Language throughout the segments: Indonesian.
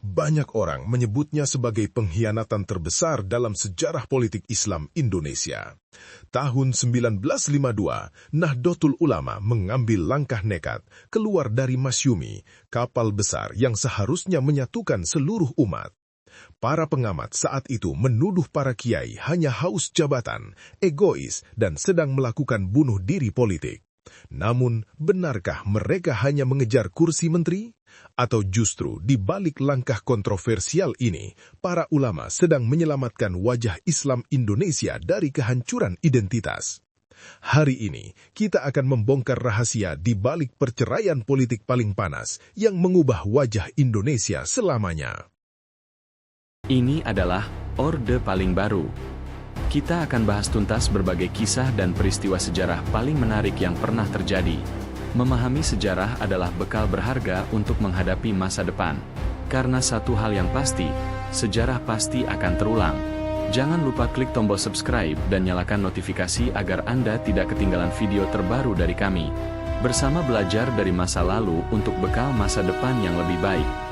banyak orang menyebutnya sebagai pengkhianatan terbesar dalam sejarah politik Islam Indonesia. Tahun 1952, Nahdlatul Ulama mengambil langkah nekat keluar dari Masyumi, kapal besar yang seharusnya menyatukan seluruh umat. Para pengamat saat itu menuduh para kiai hanya haus jabatan, egois, dan sedang melakukan bunuh diri politik. Namun, benarkah mereka hanya mengejar kursi menteri? Atau justru di balik langkah kontroversial ini, para ulama sedang menyelamatkan wajah Islam Indonesia dari kehancuran identitas? Hari ini, kita akan membongkar rahasia di balik perceraian politik paling panas yang mengubah wajah Indonesia selamanya. Ini adalah Orde Paling Baru. Kita akan bahas tuntas berbagai kisah dan peristiwa sejarah paling menarik yang pernah terjadi. Memahami sejarah adalah bekal berharga untuk menghadapi masa depan. Karena satu hal yang pasti, sejarah pasti akan terulang. Jangan lupa klik tombol subscribe dan nyalakan notifikasi agar Anda tidak ketinggalan video terbaru dari kami. Bersama belajar dari masa lalu untuk bekal masa depan yang lebih baik.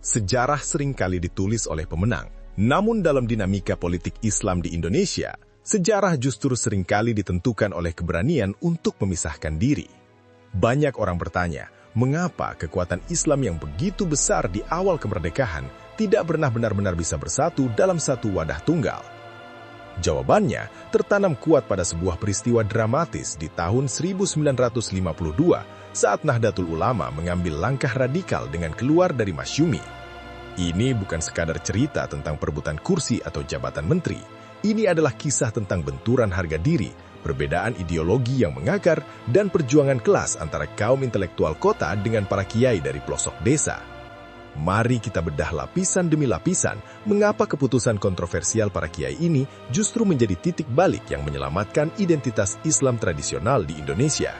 Sejarah seringkali ditulis oleh pemenang, namun dalam dinamika politik Islam di Indonesia, sejarah justru seringkali ditentukan oleh keberanian untuk memisahkan diri. Banyak orang bertanya, mengapa kekuatan Islam yang begitu besar di awal kemerdekaan tidak pernah benar-benar bisa bersatu dalam satu wadah tunggal? Jawabannya tertanam kuat pada sebuah peristiwa dramatis di tahun 1952 saat Nahdlatul Ulama mengambil langkah radikal dengan keluar dari Masyumi. Ini bukan sekadar cerita tentang perebutan kursi atau jabatan menteri. Ini adalah kisah tentang benturan harga diri, perbedaan ideologi yang mengakar, dan perjuangan kelas antara kaum intelektual kota dengan para kiai dari pelosok desa. Mari kita bedah lapisan demi lapisan mengapa keputusan kontroversial para kiai ini justru menjadi titik balik yang menyelamatkan identitas Islam tradisional di Indonesia.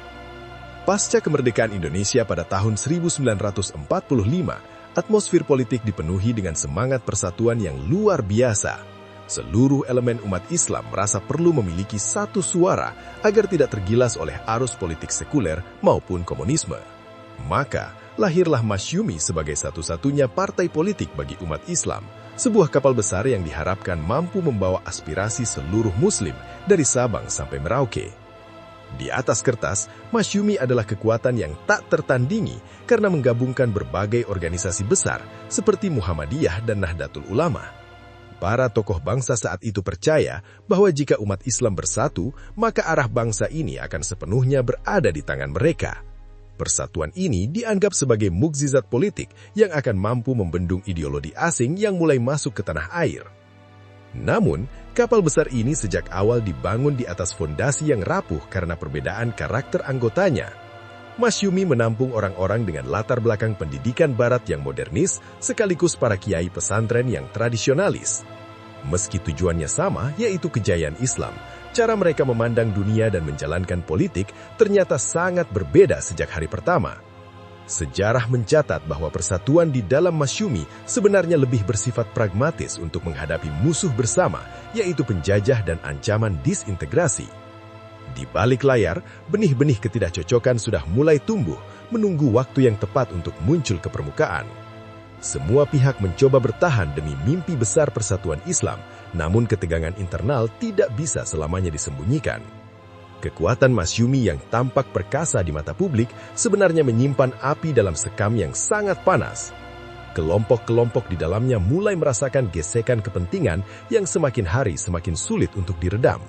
Pasca kemerdekaan Indonesia pada tahun 1945, atmosfer politik dipenuhi dengan semangat persatuan yang luar biasa. Seluruh elemen umat Islam merasa perlu memiliki satu suara agar tidak tergilas oleh arus politik sekuler maupun komunisme. Maka, lahirlah Masyumi sebagai satu-satunya partai politik bagi umat Islam, sebuah kapal besar yang diharapkan mampu membawa aspirasi seluruh Muslim dari Sabang sampai Merauke. Di atas kertas, Masyumi adalah kekuatan yang tak tertandingi karena menggabungkan berbagai organisasi besar seperti Muhammadiyah dan Nahdlatul Ulama. Para tokoh bangsa saat itu percaya bahwa jika umat Islam bersatu, maka arah bangsa ini akan sepenuhnya berada di tangan mereka. Persatuan ini dianggap sebagai mukjizat politik yang akan mampu membendung ideologi asing yang mulai masuk ke tanah air. Namun, kapal besar ini sejak awal dibangun di atas fondasi yang rapuh karena perbedaan karakter anggotanya. Masyumi menampung orang-orang dengan latar belakang pendidikan barat yang modernis, sekaligus para kiai pesantren yang tradisionalis. Meski tujuannya sama, yaitu kejayaan Islam, cara mereka memandang dunia dan menjalankan politik ternyata sangat berbeda sejak hari pertama. Sejarah mencatat bahwa persatuan di dalam Masyumi sebenarnya lebih bersifat pragmatis untuk menghadapi musuh bersama, yaitu penjajah dan ancaman disintegrasi. Di balik layar, benih-benih ketidakcocokan sudah mulai tumbuh, menunggu waktu yang tepat untuk muncul ke permukaan. Semua pihak mencoba bertahan demi mimpi besar persatuan Islam, namun ketegangan internal tidak bisa selamanya disembunyikan. Kekuatan Masyumi yang tampak perkasa di mata publik sebenarnya menyimpan api dalam sekam yang sangat panas. Kelompok-kelompok di dalamnya mulai merasakan gesekan kepentingan yang semakin hari semakin sulit untuk diredam.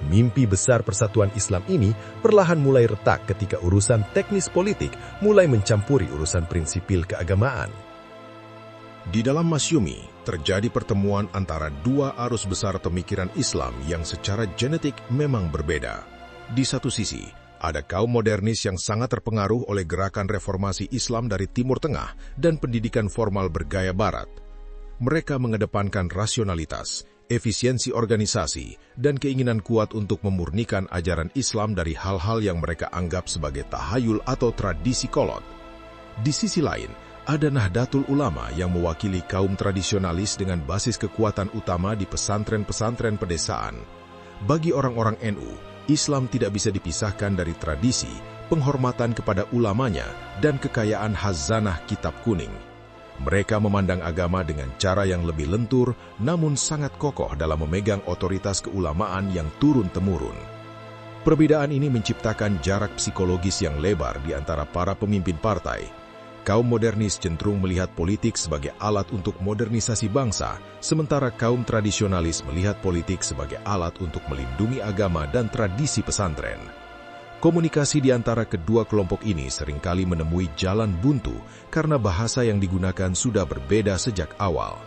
Mimpi besar persatuan Islam ini perlahan mulai retak ketika urusan teknis politik mulai mencampuri urusan prinsipil keagamaan. Di dalam Masyumi, terjadi pertemuan antara dua arus besar pemikiran Islam yang secara genetik memang berbeda. Di satu sisi, ada kaum modernis yang sangat terpengaruh oleh gerakan reformasi Islam dari Timur Tengah dan pendidikan formal bergaya Barat. Mereka mengedepankan rasionalitas, efisiensi organisasi, dan keinginan kuat untuk memurnikan ajaran Islam dari hal-hal yang mereka anggap sebagai tahayul atau tradisi kolot. Di sisi lain, ada Nahdlatul Ulama yang mewakili kaum tradisionalis dengan basis kekuatan utama di pesantren-pesantren pedesaan. Bagi orang-orang NU, Islam tidak bisa dipisahkan dari tradisi, penghormatan kepada ulamanya, dan kekayaan khazanah kitab kuning. Mereka memandang agama dengan cara yang lebih lentur, namun sangat kokoh dalam memegang otoritas keulamaan yang turun-temurun. Perbedaan ini menciptakan jarak psikologis yang lebar di antara para pemimpin partai. Kaum modernis cenderung melihat politik sebagai alat untuk modernisasi bangsa, sementara kaum tradisionalis melihat politik sebagai alat untuk melindungi agama dan tradisi pesantren. Komunikasi di antara kedua kelompok ini seringkali menemui jalan buntu karena bahasa yang digunakan sudah berbeda sejak awal.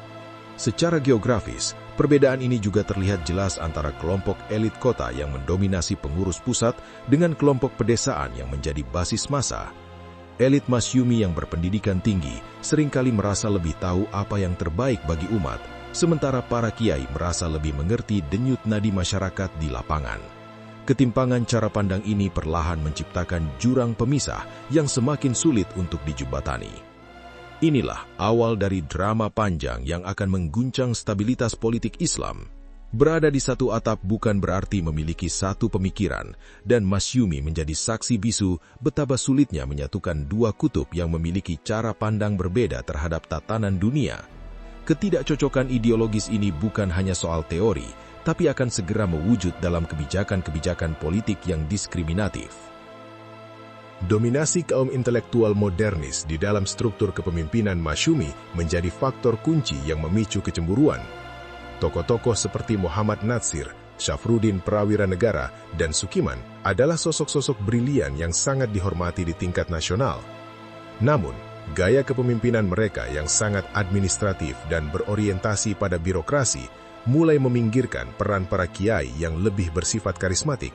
Secara geografis, perbedaan ini juga terlihat jelas antara kelompok elit kota yang mendominasi pengurus pusat dengan kelompok pedesaan yang menjadi basis massa. Elit Masyumi yang berpendidikan tinggi seringkali merasa lebih tahu apa yang terbaik bagi umat, sementara para kiai merasa lebih mengerti denyut nadi masyarakat di lapangan. Ketimpangan cara pandang ini perlahan menciptakan jurang pemisah yang semakin sulit untuk dijembatani. Inilah awal dari drama panjang yang akan mengguncang stabilitas politik Islam. Berada di satu atap bukan berarti memiliki satu pemikiran, dan Masyumi menjadi saksi bisu betapa sulitnya menyatukan dua kutub yang memiliki cara pandang berbeda terhadap tatanan dunia. Ketidakcocokan ideologis ini bukan hanya soal teori, tapi akan segera mewujud dalam kebijakan-kebijakan politik yang diskriminatif. Dominasi kaum intelektual modernis di dalam struktur kepemimpinan Masyumi menjadi faktor kunci yang memicu kecemburuan. Tokoh-tokoh seperti Muhammad Natsir, Syafruddin Prawira Negara, dan Sukiman adalah sosok-sosok brilian yang sangat dihormati di tingkat nasional. Namun, gaya kepemimpinan mereka yang sangat administratif dan berorientasi pada birokrasi mulai meminggirkan peran para kiai yang lebih bersifat karismatik.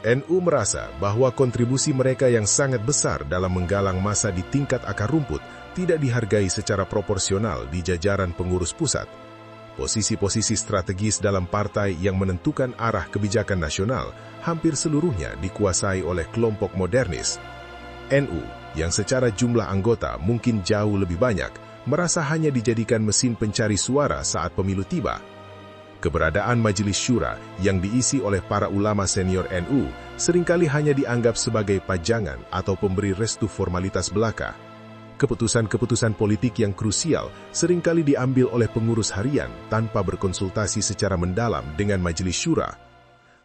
NU merasa bahwa kontribusi mereka yang sangat besar dalam menggalang massa di tingkat akar rumput tidak dihargai secara proporsional di jajaran pengurus pusat. Posisi-posisi strategis dalam partai yang menentukan arah kebijakan nasional hampir seluruhnya dikuasai oleh kelompok modernis. NU, yang secara jumlah anggota mungkin jauh lebih banyak, merasa hanya dijadikan mesin pencari suara saat pemilu tiba. Keberadaan Majelis Syura yang diisi oleh para ulama senior NU seringkali hanya dianggap sebagai pajangan atau pemberi restu formalitas belaka. Keputusan-keputusan politik yang krusial seringkali diambil oleh pengurus harian tanpa berkonsultasi secara mendalam dengan Majelis Syura.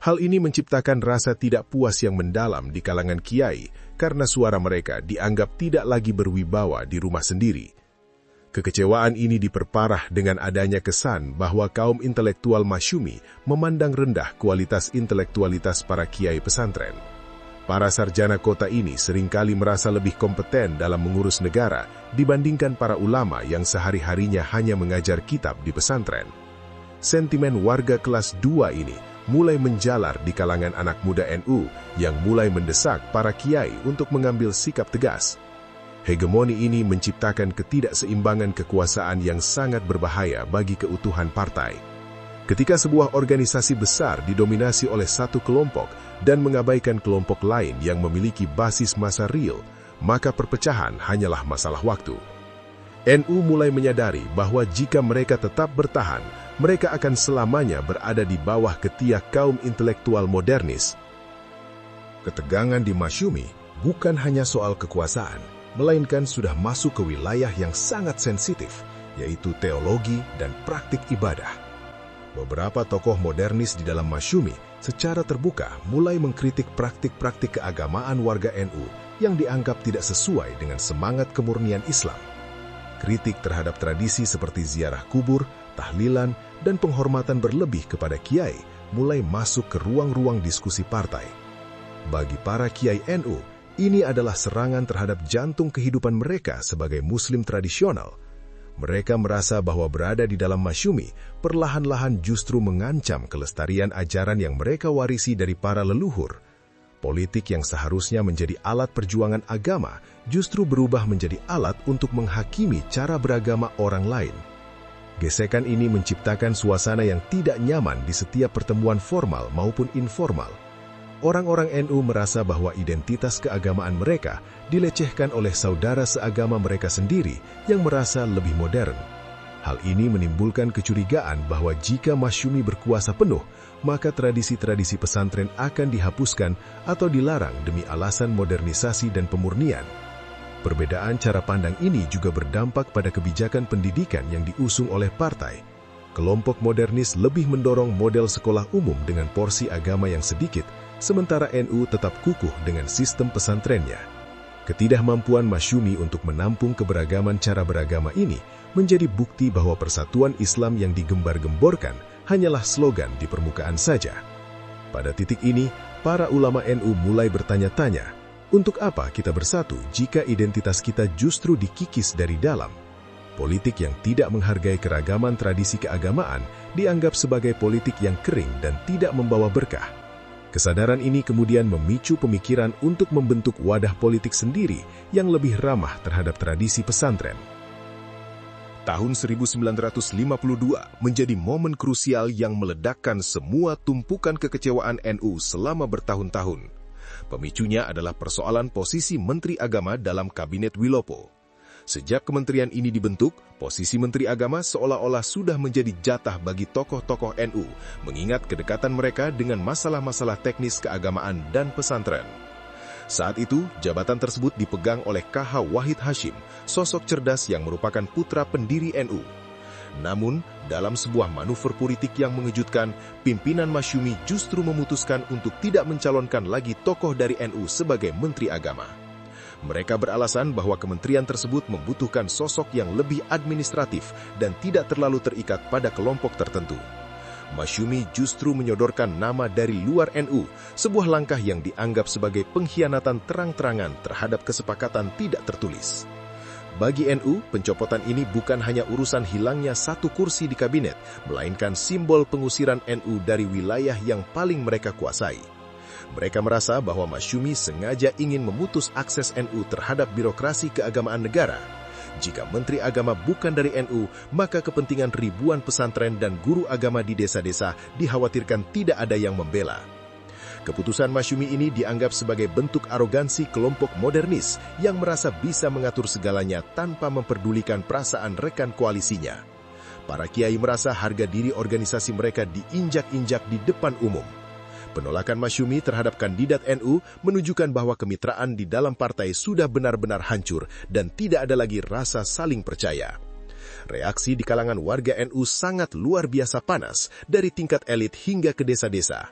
Hal ini menciptakan rasa tidak puas yang mendalam di kalangan kiai karena suara mereka dianggap tidak lagi berwibawa di rumah sendiri. Kekecewaan ini diperparah dengan adanya kesan bahwa kaum intelektual Masyumi memandang rendah kualitas intelektualitas para kiai pesantren. Para sarjana kota ini seringkali merasa lebih kompeten dalam mengurus negara dibandingkan para ulama yang sehari-harinya hanya mengajar kitab di pesantren. Sentimen warga kelas 2 ini mulai menjalar di kalangan anak muda NU yang mulai mendesak para kiai untuk mengambil sikap tegas. Hegemoni ini menciptakan ketidakseimbangan kekuasaan yang sangat berbahaya bagi keutuhan partai. Ketika sebuah organisasi besar didominasi oleh satu kelompok dan mengabaikan kelompok lain yang memiliki basis massa real, maka perpecahan hanyalah masalah waktu. NU mulai menyadari bahwa jika mereka tetap bertahan, mereka akan selamanya berada di bawah ketiak kaum intelektual modernis. Ketegangan di Masyumi bukan hanya soal kekuasaan, melainkan sudah masuk ke wilayah yang sangat sensitif, yaitu teologi dan praktik ibadah. Beberapa tokoh modernis di dalam Masyumi secara terbuka mulai mengkritik praktik-praktik keagamaan warga NU yang dianggap tidak sesuai dengan semangat kemurnian Islam. Kritik terhadap tradisi seperti ziarah kubur, tahlilan, dan penghormatan berlebih kepada kiai mulai masuk ke ruang-ruang diskusi partai. Bagi para kiai NU, ini adalah serangan terhadap jantung kehidupan mereka sebagai Muslim tradisional. Mereka merasa bahwa berada di dalam Masyumi perlahan-lahan justru mengancam kelestarian ajaran yang mereka warisi dari para leluhur. Politik yang seharusnya menjadi alat perjuangan agama justru berubah menjadi alat untuk menghakimi cara beragama orang lain. Gesekan ini menciptakan suasana yang tidak nyaman di setiap pertemuan formal maupun informal. Orang-orang NU merasa bahwa identitas keagamaan mereka dilecehkan oleh saudara seagama mereka sendiri yang merasa lebih modern. Hal ini menimbulkan kecurigaan bahwa jika Masyumi berkuasa penuh, maka tradisi-tradisi pesantren akan dihapuskan atau dilarang demi alasan modernisasi dan pemurnian. Perbedaan cara pandang ini juga berdampak pada kebijakan pendidikan yang diusung oleh partai. Kelompok modernis lebih mendorong model sekolah umum dengan porsi agama yang sedikit, sementara NU tetap kukuh dengan sistem pesantrennya. Ketidakmampuan Masyumi untuk menampung keberagaman cara beragama ini menjadi bukti bahwa persatuan Islam yang digembar-gemborkan hanyalah slogan di permukaan saja. Pada titik ini, para ulama NU mulai bertanya-tanya, untuk apa kita bersatu jika identitas kita justru dikikis dari dalam? Politik yang tidak menghargai keragaman tradisi keagamaan dianggap sebagai politik yang kering dan tidak membawa berkah. Kesadaran ini kemudian memicu pemikiran untuk membentuk wadah politik sendiri yang lebih ramah terhadap tradisi pesantren. Tahun 1952 menjadi momen krusial yang meledakkan semua tumpukan kekecewaan NU selama bertahun-tahun. Pemicunya adalah persoalan posisi Menteri Agama dalam Kabinet Wilopo. Sejak kementerian ini dibentuk, posisi Menteri Agama seolah-olah sudah menjadi jatah bagi tokoh-tokoh NU, mengingat kedekatan mereka dengan masalah-masalah teknis keagamaan dan pesantren. Saat itu, jabatan tersebut dipegang oleh KH Wahid Hashim, sosok cerdas yang merupakan putra pendiri NU. Namun, dalam sebuah manuver politik yang mengejutkan, pimpinan Masyumi justru memutuskan untuk tidak mencalonkan lagi tokoh dari NU sebagai Menteri Agama. Mereka beralasan bahwa kementerian tersebut membutuhkan sosok yang lebih administratif dan tidak terlalu terikat pada kelompok tertentu. Masyumi justru menyodorkan nama dari luar NU, sebuah langkah yang dianggap sebagai pengkhianatan terang-terangan terhadap kesepakatan tidak tertulis. Bagi NU, pencopotan ini bukan hanya urusan hilangnya satu kursi di kabinet, melainkan simbol pengusiran NU dari wilayah yang paling mereka kuasai. Mereka merasa bahwa Masyumi sengaja ingin memutus akses NU terhadap birokrasi keagamaan negara. Jika Menteri Agama bukan dari NU, maka kepentingan ribuan pesantren dan guru agama di desa-desa dikhawatirkan tidak ada yang membela. Keputusan Masyumi ini dianggap sebagai bentuk arogansi kelompok modernis yang merasa bisa mengatur segalanya tanpa memperdulikan perasaan rekan koalisinya. Para kiai merasa harga diri organisasi mereka diinjak-injak di depan umum. Penolakan Masyumi terhadap kandidat NU menunjukkan bahwa kemitraan di dalam partai sudah benar-benar hancur dan tidak ada lagi rasa saling percaya. Reaksi di kalangan warga NU sangat luar biasa panas, dari tingkat elit hingga ke desa-desa.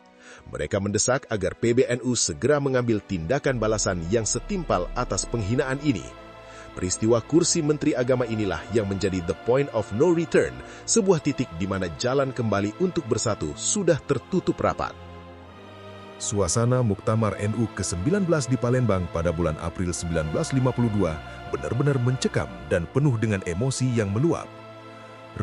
Mereka mendesak agar PBNU segera mengambil tindakan balasan yang setimpal atas penghinaan ini. Peristiwa kursi Menteri Agama inilah yang menjadi the point of no return, sebuah titik di mana jalan kembali untuk bersatu sudah tertutup rapat. Suasana Muktamar NU ke-19 di Palembang pada bulan April 1952 benar-benar mencekam dan penuh dengan emosi yang meluap.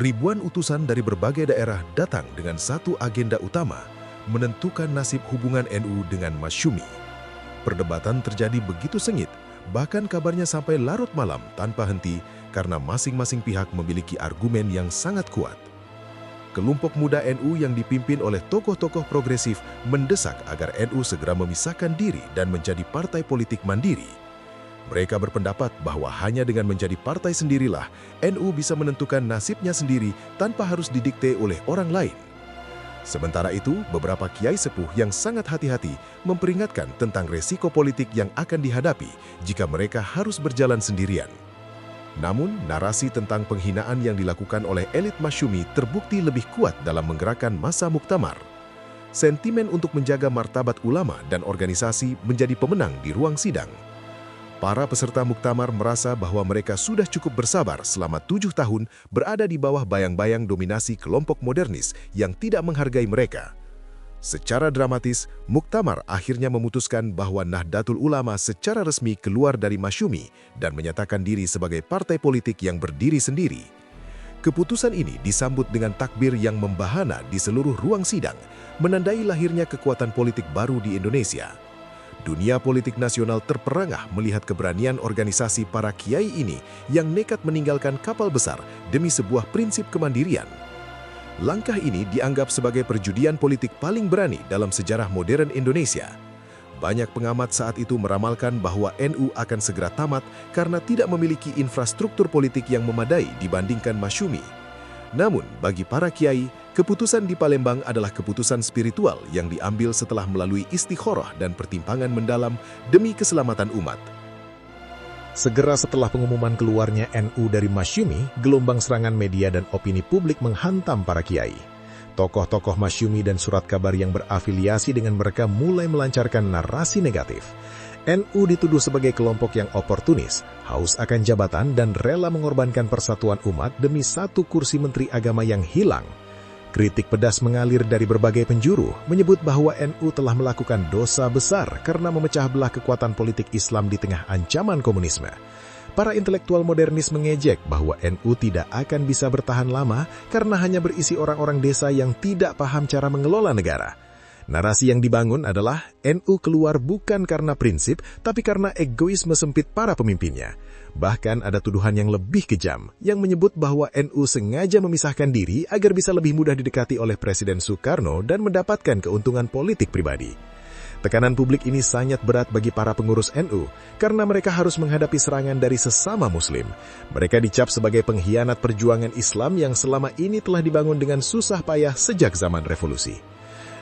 Ribuan utusan dari berbagai daerah datang dengan satu agenda utama, menentukan nasib hubungan NU dengan Masyumi. Perdebatan terjadi begitu sengit, bahkan kabarnya sampai larut malam tanpa henti karena masing-masing pihak memiliki argumen yang sangat kuat. Kelompok muda NU yang dipimpin oleh tokoh-tokoh progresif mendesak agar NU segera memisahkan diri dan menjadi partai politik mandiri. Mereka berpendapat bahwa hanya dengan menjadi partai sendirilah NU bisa menentukan nasibnya sendiri tanpa harus didikte oleh orang lain. Sementara itu, beberapa kiai sepuh yang sangat hati-hati memperingatkan tentang resiko politik yang akan dihadapi jika mereka harus berjalan sendirian. Namun, narasi tentang penghinaan yang dilakukan oleh elit Masyumi terbukti lebih kuat dalam menggerakkan massa muktamar. Sentimen untuk menjaga martabat ulama dan organisasi menjadi pemenang di ruang sidang. Para peserta muktamar merasa bahwa mereka sudah cukup bersabar selama 7 tahun berada di bawah bayang-bayang dominasi kelompok modernis yang tidak menghargai mereka. Secara dramatis, muktamar akhirnya memutuskan bahwa Nahdlatul Ulama secara resmi keluar dari Masyumi dan menyatakan diri sebagai partai politik yang berdiri sendiri. Keputusan ini disambut dengan takbir yang membahana di seluruh ruang sidang, menandai lahirnya kekuatan politik baru di Indonesia. Dunia politik nasional terperangah melihat keberanian organisasi para kiai ini yang nekat meninggalkan kapal besar demi sebuah prinsip kemandirian. Langkah ini dianggap sebagai perjudian politik paling berani dalam sejarah modern Indonesia. Banyak pengamat saat itu meramalkan bahwa NU akan segera tamat karena tidak memiliki infrastruktur politik yang memadai dibandingkan Masyumi. Namun, bagi para kiai, keputusan di Palembang adalah keputusan spiritual yang diambil setelah melalui istikharah dan pertimbangan mendalam demi keselamatan umat. Segera setelah pengumuman keluarnya NU dari Masyumi, gelombang serangan media dan opini publik menghantam para kiai. Tokoh-tokoh Masyumi dan surat kabar yang berafiliasi dengan mereka mulai melancarkan narasi negatif. NU dituduh sebagai kelompok yang oportunis, haus akan jabatan dan rela mengorbankan persatuan umat demi satu kursi menteri agama yang hilang. Kritik pedas mengalir dari berbagai penjuru, menyebut bahwa NU telah melakukan dosa besar karena memecah belah kekuatan politik Islam di tengah ancaman komunisme. Para intelektual modernis mengejek bahwa NU tidak akan bisa bertahan lama karena hanya berisi orang-orang desa yang tidak paham cara mengelola negara. Narasi yang dibangun adalah NU keluar bukan karena prinsip, tapi karena egoisme sempit para pemimpinnya. Bahkan ada tuduhan yang lebih kejam, yang menyebut bahwa NU sengaja memisahkan diri agar bisa lebih mudah didekati oleh Presiden Soekarno dan mendapatkan keuntungan politik pribadi. Tekanan publik ini sangat berat bagi para pengurus NU, karena mereka harus menghadapi serangan dari sesama Muslim. Mereka dicap sebagai pengkhianat perjuangan Islam yang selama ini telah dibangun dengan susah payah sejak zaman revolusi.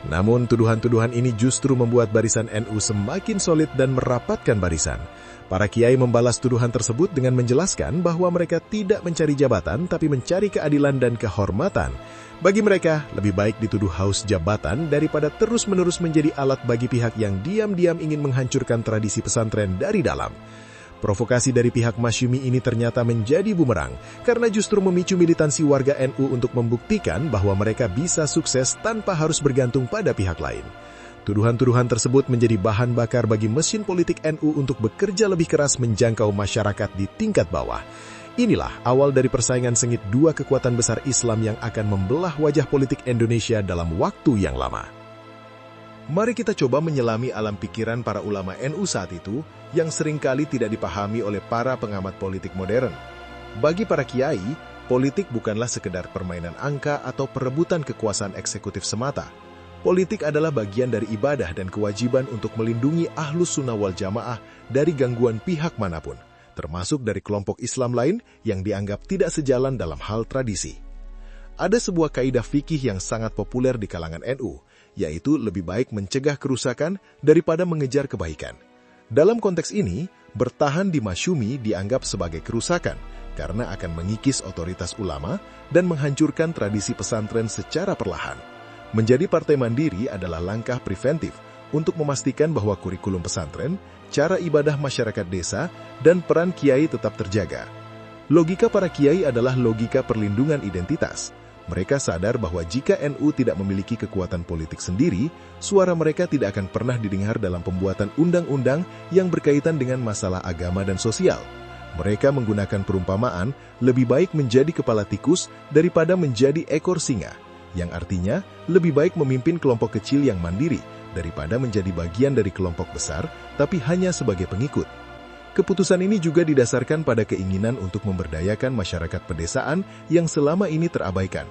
Namun, tuduhan-tuduhan ini justru membuat barisan NU semakin solid dan merapatkan barisan. Para kiai membalas tuduhan tersebut dengan menjelaskan bahwa mereka tidak mencari jabatan, tapi mencari keadilan dan kehormatan. Bagi mereka, lebih baik dituduh haus jabatan daripada terus-menerus menjadi alat bagi pihak yang diam-diam ingin menghancurkan tradisi pesantren dari dalam. Provokasi dari pihak Masyumi ini ternyata menjadi bumerang, karena justru memicu militansi warga NU untuk membuktikan bahwa mereka bisa sukses tanpa harus bergantung pada pihak lain. Tuduhan-tuduhan tersebut menjadi bahan bakar bagi mesin politik NU untuk bekerja lebih keras menjangkau masyarakat di tingkat bawah. Inilah awal dari persaingan sengit dua kekuatan besar Islam yang akan membelah wajah politik Indonesia dalam waktu yang lama. Mari kita coba menyelami alam pikiran para ulama NU saat itu yang seringkali tidak dipahami oleh para pengamat politik modern. Bagi para kiai, politik bukanlah sekedar permainan angka atau perebutan kekuasaan eksekutif semata. Politik adalah bagian dari ibadah dan kewajiban untuk melindungi Ahlus Sunnah wal Jamaah dari gangguan pihak manapun, termasuk dari kelompok Islam lain yang dianggap tidak sejalan dalam hal tradisi. Ada sebuah kaidah fikih yang sangat populer di kalangan NU, yaitu lebih baik mencegah kerusakan daripada mengejar kebaikan. Dalam konteks ini, bertahan di Masyumi dianggap sebagai kerusakan karena akan mengikis otoritas ulama dan menghancurkan tradisi pesantren secara perlahan. Menjadi partai mandiri adalah langkah preventif untuk memastikan bahwa kurikulum pesantren, cara ibadah masyarakat desa, dan peran kiai tetap terjaga. Logika para kiai adalah logika perlindungan identitas. Mereka sadar bahwa jika NU tidak memiliki kekuatan politik sendiri, suara mereka tidak akan pernah didengar dalam pembuatan undang-undang yang berkaitan dengan masalah agama dan sosial. Mereka menggunakan perumpamaan, lebih baik menjadi kepala tikus daripada menjadi ekor singa, yang artinya lebih baik memimpin kelompok kecil yang mandiri daripada menjadi bagian dari kelompok besar, tapi hanya sebagai pengikut. Keputusan ini juga didasarkan pada keinginan untuk memberdayakan masyarakat pedesaan yang selama ini terabaikan.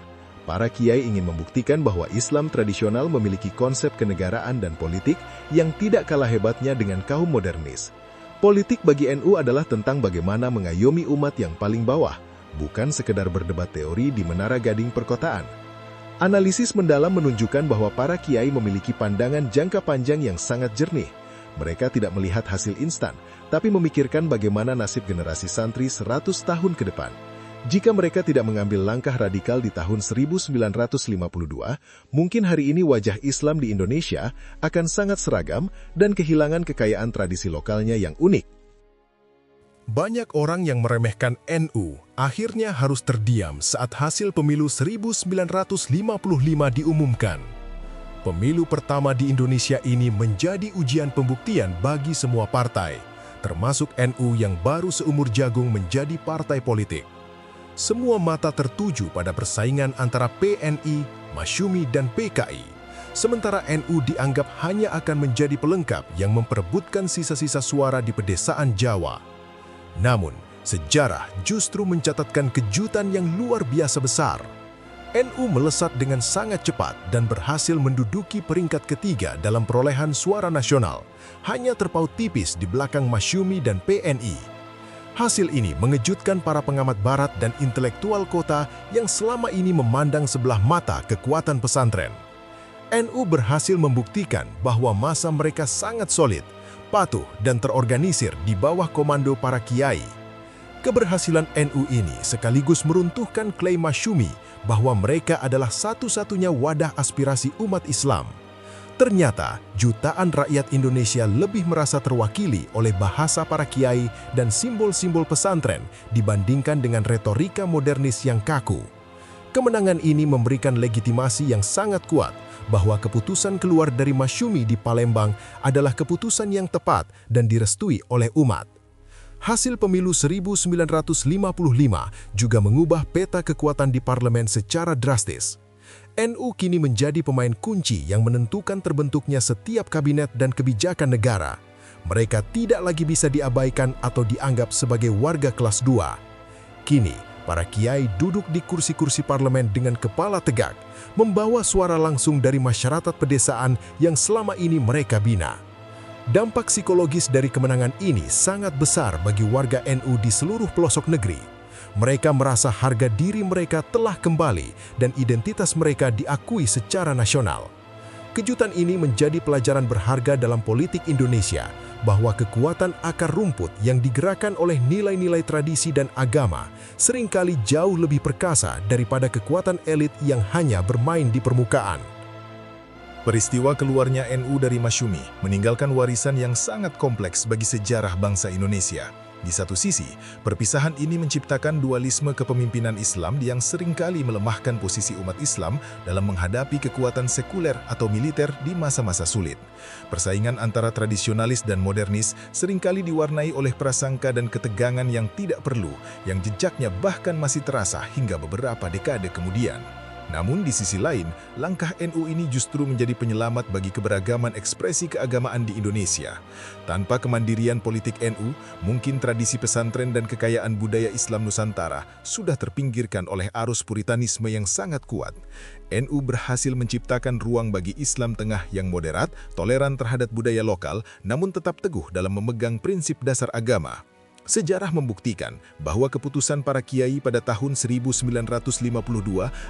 Para kiai ingin membuktikan bahwa Islam tradisional memiliki konsep kenegaraan dan politik yang tidak kalah hebatnya dengan kaum modernis. Politik bagi NU adalah tentang bagaimana mengayomi umat yang paling bawah, bukan sekedar berdebat teori di menara gading perkotaan. Analisis mendalam menunjukkan bahwa para kiai memiliki pandangan jangka panjang yang sangat jernih. Mereka tidak melihat hasil instan, tapi memikirkan bagaimana nasib generasi santri 100 tahun ke depan. Jika mereka tidak mengambil langkah radikal di tahun 1952, mungkin hari ini wajah Islam di Indonesia akan sangat seragam dan kehilangan kekayaan tradisi lokalnya yang unik. Banyak orang yang meremehkan NU akhirnya harus terdiam saat hasil pemilu 1955 diumumkan. Pemilu pertama di Indonesia ini menjadi ujian pembuktian bagi semua partai, termasuk NU yang baru seumur jagung menjadi partai politik. Semua mata tertuju pada persaingan antara PNI, Masyumi, dan PKI. Sementara NU dianggap hanya akan menjadi pelengkap yang memperebutkan sisa-sisa suara di pedesaan Jawa. Namun, sejarah justru mencatatkan kejutan yang luar biasa besar. NU melesat dengan sangat cepat dan berhasil menduduki peringkat ketiga dalam perolehan suara nasional, hanya terpaut tipis di belakang Masyumi dan PNI. Hasil ini mengejutkan para pengamat barat dan intelektual kota yang selama ini memandang sebelah mata kekuatan pesantren. NU berhasil membuktikan bahwa massa mereka sangat solid, patuh dan terorganisir di bawah komando para kiai. Keberhasilan NU ini sekaligus meruntuhkan klaim Masyumi bahwa mereka adalah satu-satunya wadah aspirasi umat Islam. Ternyata, jutaan rakyat Indonesia lebih merasa terwakili oleh bahasa para kiai dan simbol-simbol pesantren dibandingkan dengan retorika modernis yang kaku. Kemenangan ini memberikan legitimasi yang sangat kuat bahwa keputusan keluar dari Masyumi di Palembang adalah keputusan yang tepat dan direstui oleh umat. Hasil pemilu 1955 juga mengubah peta kekuatan di parlemen secara drastis. NU kini menjadi pemain kunci yang menentukan terbentuknya setiap kabinet dan kebijakan negara. Mereka tidak lagi bisa diabaikan atau dianggap sebagai warga kelas 2. Kini, para kiai duduk di kursi-kursi parlemen dengan kepala tegak, membawa suara langsung dari masyarakat pedesaan yang selama ini mereka bina. Dampak psikologis dari kemenangan ini sangat besar bagi warga NU di seluruh pelosok negeri. Mereka merasa harga diri mereka telah kembali dan identitas mereka diakui secara nasional. Kejutan ini menjadi pelajaran berharga dalam politik Indonesia, bahwa kekuatan akar rumput yang digerakkan oleh nilai-nilai tradisi dan agama seringkali jauh lebih perkasa daripada kekuatan elit yang hanya bermain di permukaan. Peristiwa keluarnya NU dari Masyumi meninggalkan warisan yang sangat kompleks bagi sejarah bangsa Indonesia. Di satu sisi, perpisahan ini menciptakan dualisme kepemimpinan Islam yang seringkali melemahkan posisi umat Islam dalam menghadapi kekuatan sekuler atau militer di masa-masa sulit. Persaingan antara tradisionalis dan modernis seringkali diwarnai oleh prasangka dan ketegangan yang tidak perlu, yang jejaknya bahkan masih terasa hingga beberapa dekade kemudian. Namun di sisi lain, langkah NU ini justru menjadi penyelamat bagi keberagaman ekspresi keagamaan di Indonesia. Tanpa kemandirian politik NU, mungkin tradisi pesantren dan kekayaan budaya Islam Nusantara sudah terpinggirkan oleh arus puritanisme yang sangat kuat. NU berhasil menciptakan ruang bagi Islam tengah yang moderat, toleran terhadap budaya lokal, namun tetap teguh dalam memegang prinsip dasar agama. Sejarah membuktikan bahwa keputusan para kiai pada tahun 1952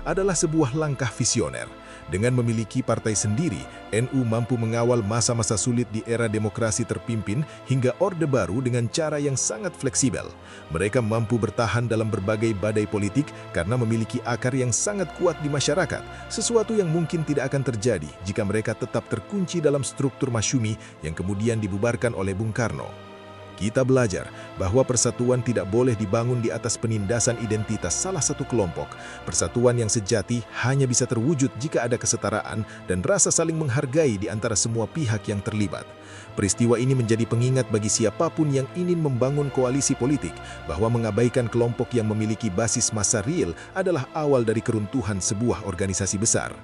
adalah sebuah langkah visioner. Dengan memiliki partai sendiri, NU mampu mengawal masa-masa sulit di era demokrasi terpimpin hingga Orde Baru dengan cara yang sangat fleksibel. Mereka mampu bertahan dalam berbagai badai politik karena memiliki akar yang sangat kuat di masyarakat, sesuatu yang mungkin tidak akan terjadi jika mereka tetap terkunci dalam struktur Masyumi yang kemudian dibubarkan oleh Bung Karno. Kita belajar bahwa persatuan tidak boleh dibangun di atas penindasan identitas salah satu kelompok. Persatuan yang sejati hanya bisa terwujud jika ada kesetaraan dan rasa saling menghargai di antara semua pihak yang terlibat. Peristiwa ini menjadi pengingat bagi siapapun yang ingin membangun koalisi politik bahwa mengabaikan kelompok yang memiliki basis massa real adalah awal dari keruntuhan sebuah organisasi besar.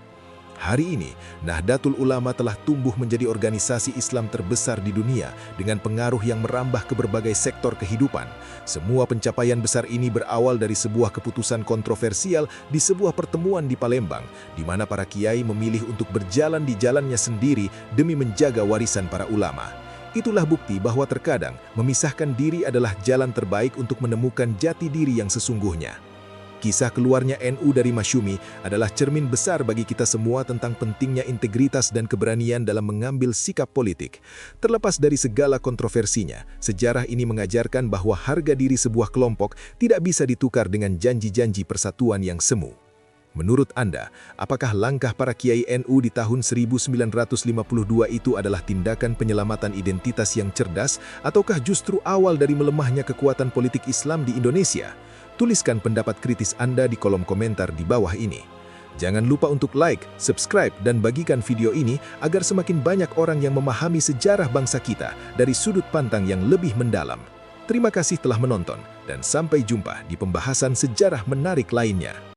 Hari ini, Nahdlatul Ulama telah tumbuh menjadi organisasi Islam terbesar di dunia dengan pengaruh yang merambah ke berbagai sektor kehidupan. Semua pencapaian besar ini berawal dari sebuah keputusan kontroversial di sebuah pertemuan di Palembang, di mana para kiai memilih untuk berjalan di jalannya sendiri demi menjaga warisan para ulama. Itulah bukti bahwa terkadang memisahkan diri adalah jalan terbaik untuk menemukan jati diri yang sesungguhnya. Kisah keluarnya NU dari Masyumi adalah cermin besar bagi kita semua tentang pentingnya integritas dan keberanian dalam mengambil sikap politik. Terlepas dari segala kontroversinya, sejarah ini mengajarkan bahwa harga diri sebuah kelompok tidak bisa ditukar dengan janji-janji persatuan yang semu. Menurut Anda, apakah langkah para kiai NU di tahun 1952 itu adalah tindakan penyelamatan identitas yang cerdas, ataukah justru awal dari melemahnya kekuatan politik Islam di Indonesia? Tuliskan pendapat kritis Anda di kolom komentar di bawah ini. Jangan lupa untuk like, subscribe, dan bagikan video ini agar semakin banyak orang yang memahami sejarah bangsa kita dari sudut pandang yang lebih mendalam. Terima kasih telah menonton, dan sampai jumpa di pembahasan sejarah menarik lainnya.